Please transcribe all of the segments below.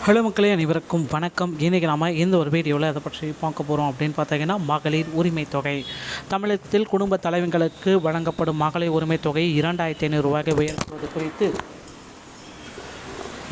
Hello மக்களே, அனைவருக்கும் வணக்கம். இன்றைக்கி நாம் இந்த ஒரு வீடியோவில் அதை பற்றி பார்க்க போகிறோம் அப்படின்னு பார்த்தீங்கன்னா, மகளிர் உரிமை தொகை. தமிழகத்தில் குடும்ப தலைவர்களுக்கு வழங்கப்படும் மகளிர் உரிமை தொகை 2500 ரூபாய்க்கு உயர்த்துவது குறித்து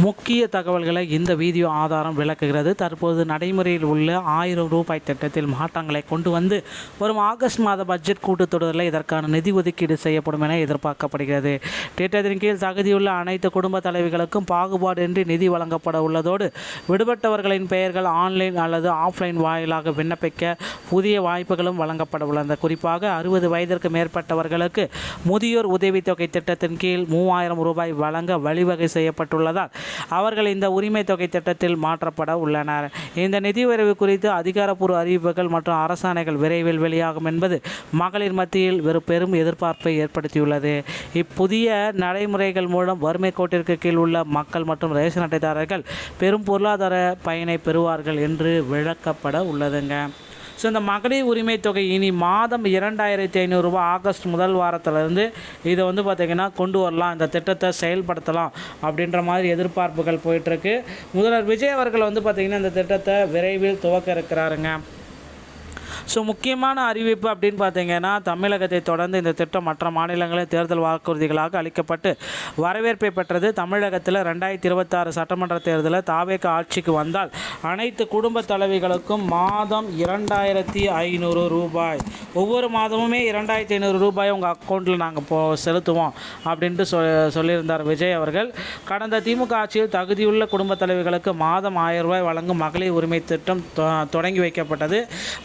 முக்கிய தகவல்களை இந்த வீடியோ ஆதாரம் விளக்குகிறது. தற்போது நடைமுறையில் உள்ள 1000 ரூபாய் திட்டத்தில் மாற்றங்களை கொண்டு வந்து வரும் ஆகஸ்ட் மாத பட்ஜெட் கூட்டத்தொடரில் இதற்கான நிதி ஒதுக்கீடு செய்யப்படும் என எதிர்பார்க்கப்படுகிறது. திட்டத்தின் கீழ் தகுதியுள்ள அனைத்து குடும்ப தலைவிகளுக்கும் பாகுபாடின்றி நிதி வழங்கப்பட உள்ளதோடு விடுபட்டவர்களின் பெயர்கள் ஆன்லைன் அல்லது ஆஃப்லைன் வாயிலாக விண்ணப்பிக்க புதிய வாய்ப்புகளும் வழங்கப்பட உள்ளன. குறிப்பாக 60 வயதிற்கு மேற்பட்டவர்களுக்கு முதியோர் உதவித்தொகை திட்டத்தின் கீழ் 3000 ரூபாய் வழங்க வழிவகை செய்யப்பட்டுள்ளதால் அவர்கள் இந்த உரிமை தொகை திட்டத்தில் மாற்றப்பட உள்ளனர். இந்த நிதி உயர்வு குறித்து அதிகாரப்பூர்வ அறிவிப்புகள் மற்றும் அரசாணைகள் விரைவில் வெளியாகும் என்பது மகளிர் மத்தியில் பெரும் எதிர்பார்ப்பை ஏற்படுத்தியுள்ளது. இப்புதிய நடைமுறைகள் மூலம் வறுமை கோட்டிற்கு கீழ் உள்ள மக்கள் மற்றும் ரேஷன் அட்டைதாரர்கள் பெரும் பொருளாதார பயனை பெறுவார்கள் என்று விளக்கப்பட உள்ளதுங்க. ஸோ இந்த மகளிர் உரிமை தொகை இனி மாதம் 2500 ரூபாய் ஆகஸ்ட் முதல் வாரத்திலிருந்து இதை பார்த்திங்கன்னா கொண்டு வரலாம், இந்த திட்டத்தை செயல்படுத்தலாம் அப்படின்ற மாதிரி எதிர்பார்ப்புகள் போயிட்டுருக்கு. முதல்வர் விஜய் அவர்கள் பார்த்திங்கன்னா இந்த திட்டத்தை விரைவில் துவக்க இருக்கிறாருங்க. ஸோ முக்கியமான அறிவிப்பு அப்படின்னு பார்த்தீங்கன்னா, தமிழகத்தை தொடர்ந்து இந்த திட்டம் மற்ற மாநிலங்களில் தேர்தல் வாக்குறுதிகளாக அளிக்கப்பட்டு வரவேற்பை பெற்றது. தமிழகத்தில் 2026 சட்டமன்ற தேர்தலில் தாவேக ஆட்சிக்கு வந்தால் அனைத்து குடும்ப தலைவிகளுக்கும் மாதம் 2500 ரூபாய், ஒவ்வொரு மாதமுமே 2500 ரூபாய் உங்கள் அக்கௌண்ட்டில் நாங்கள் செலுத்துவோம் அப்படின்ட்டு சொல்லியிருந்தார் விஜய் அவர்கள். கடந்த திமுக ஆட்சியில் தகுதியுள்ள குடும்ப தலைவிகளுக்கு மாதம் 1000 ரூபாய் வழங்கும் மகளிர் உரிமை திட்டம் தொடங்கி வைக்கப்பட்டது.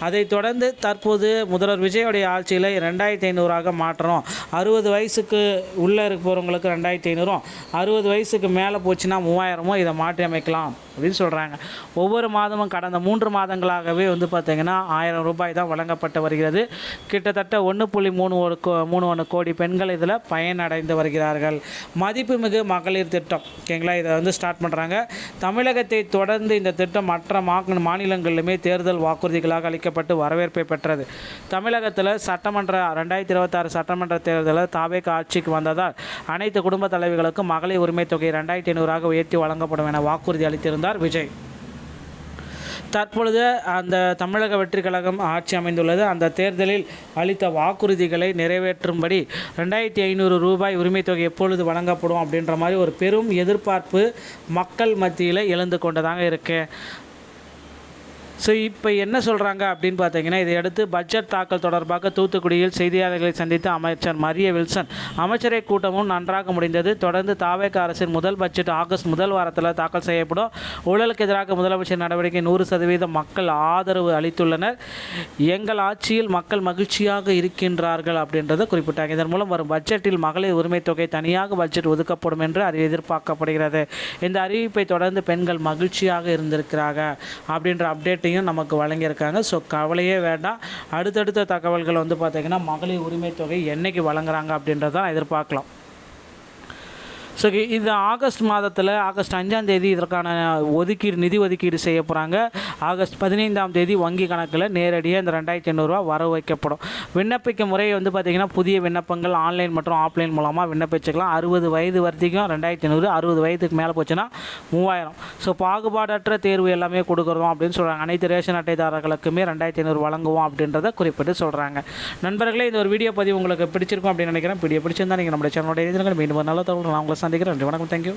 அதைத் தொடர்ந்து தற்போது முதல்வர் விஜயோடைய ஆட்சியில் 2500 மாற்றணும். 60 வயசுக்கு உள்ளே இருப்பவங்களுக்கு 2500, 60 வயசுக்கு மேலே போச்சுன்னா 3000 இதை மாற்றி அமைக்கலாம் அப்படின்னு சொல்கிறாங்க. ஒவ்வொரு மாதமும் கடந்த 3 மாதங்களாகவே பார்த்திங்கன்னா 1000 ரூபாய் தான் வழங்கப்பட்டு வருகிறது. கிட்டத்தட்ட 1.31 கோடி பெண்கள் இதில் பயனடைந்து வருகிறார்கள். மதிப்புமிகு மகளிர் திட்டம், ஓகேங்களா, இதை ஸ்டார்ட் பண்ணுறாங்க. தமிழகத்தை தொடர்ந்து இந்த திட்டம் மற்ற மாநிலங்களிலுமே தேர்தல் வாக்குறுதிகளாக அளிக்கப்பட்டு வரவேற்பை பெற்றது. தமிழகத்தில் 2026 சட்டமன்ற தேர்தலில் தாவேக ஆட்சிக்கு வந்ததால் அனைத்து குடும்ப தலைவிகளுக்கும் மகளிர் உரிமை தொகை 2500 உயர்த்தி வழங்கப்படும் என வாக்குறுதி அளித்திருந்தார் விஜய். தற்பொழுது அந்த தமிழக வெற்றி கழகம் ஆட்சி அமைந்துள்ளது. அந்த தேர்தலில் அளித்த வாக்குறுதிகளை நிறைவேற்றும்படி 2500 ரூபாய் உரிமை தொகை எப்பொழுது வழங்கப்படும் அப்படின்ற மாதிரி ஒரு பெரும் எதிர்பார்ப்பு மக்கள் மத்தியில் எழுந்து கொண்டதாக இருக்குது. ஸோ இப்போ என்ன சொல்கிறாங்க அப்படின்னு பார்த்தீங்கன்னா, இதையடுத்து பட்ஜெட் தாக்கல் தொடர்பாக தூத்துக்குடியில் செய்தியாளர்களை சந்தித்த அமைச்சர் மரிய வில்சன், அமைச்சரை கூட்டமும் நன்றாக முடிந்தது. தொடர்ந்து தாவேக அரசின் முதல் பட்ஜெட் ஆகஸ்ட் முதல் வாரத்தில் தாக்கல் செய்யப்படும். ஊழலுக்கு எதிராக முதலமைச்சர் நடவடிக்கை 100% மக்கள் ஆதரவு அளித்துள்ளனர். எங்கள் ஆட்சியில் மக்கள் மகிழ்ச்சியாக இருக்கின்றார்கள் அப்படின்றத குறிப்பிட்டாங்க. இதன் மூலம் வரும் பட்ஜெட்டில் மகளிர் உரிமை தொகை தனியாக பட்ஜெட் ஒதுக்கப்படும் என்று எதிர்பார்க்கப்படுகிறது. இந்த அறிவிப்பை தொடர்ந்து பெண்கள் மகிழ்ச்சியாக இருந்திருக்கிறாங்க அப்படின்ற அப்டேட் நமக்கு வழங்கியிருக்காங்க. ஸோ கவலையே வேண்டாம். அடுத்தடுத்த தகவல்கள் பார்த்திங்கன்னா மகளிர் உரிமை தொகை என்னைக்கு வழங்குறாங்க அப்படின்றதான் எதிர்பார்க்கலாம். ஸோ இது ஆகஸ்ட் மாதத்தில் ஆகஸ்ட் 5ஆம் தேதி இதற்கான நிதி ஒதுக்கீடு செய்ய போகிறாங்க. ஆகஸ்ட் 15ஆம் தேதி வங்கி கணக்கில் நேரடியாக இந்த 2500 ரூபா வர வைக்கப்படும். விண்ணப்பிக்கும் முறை பார்த்திங்கன்னா புதிய விண்ணப்பங்கள் ஆன்லைன் மற்றும் ஆஃப்லைன் மூலமாக விண்ணப்பிச்சுக்கலாம். 60 வயது வரைக்கும் 2500, 60 வயதுக்கு மேலே போச்சுன்னா 3000. ஸோ பாகுபாடற்ற தேர்வு எல்லாமே கொடுக்குறோம் அப்படின்னு சொல்கிறாங்க. அனைத்து ரேஷன் அட்டைதாரர்களுக்குமே 2500 வழங்குவோம் அப்படின்றத குறிப்பிட்டு சொல்கிறாங்க. நண்பர்களே, இந்த ஒரு வீடியோ பதிவு உங்களுக்கு பிடிச்சிருக்கும் அப்படின்னு நினைக்கிறேன். வீடியோ பிடிச்சிருந்தால் நீங்கள் நம்மளுடைய சேனலோட மீண்டும் ஒரு நல்ல தகவல் நான் உங்களை சந்திக்கிறேன். வணக்கம், தேங்க்யூ.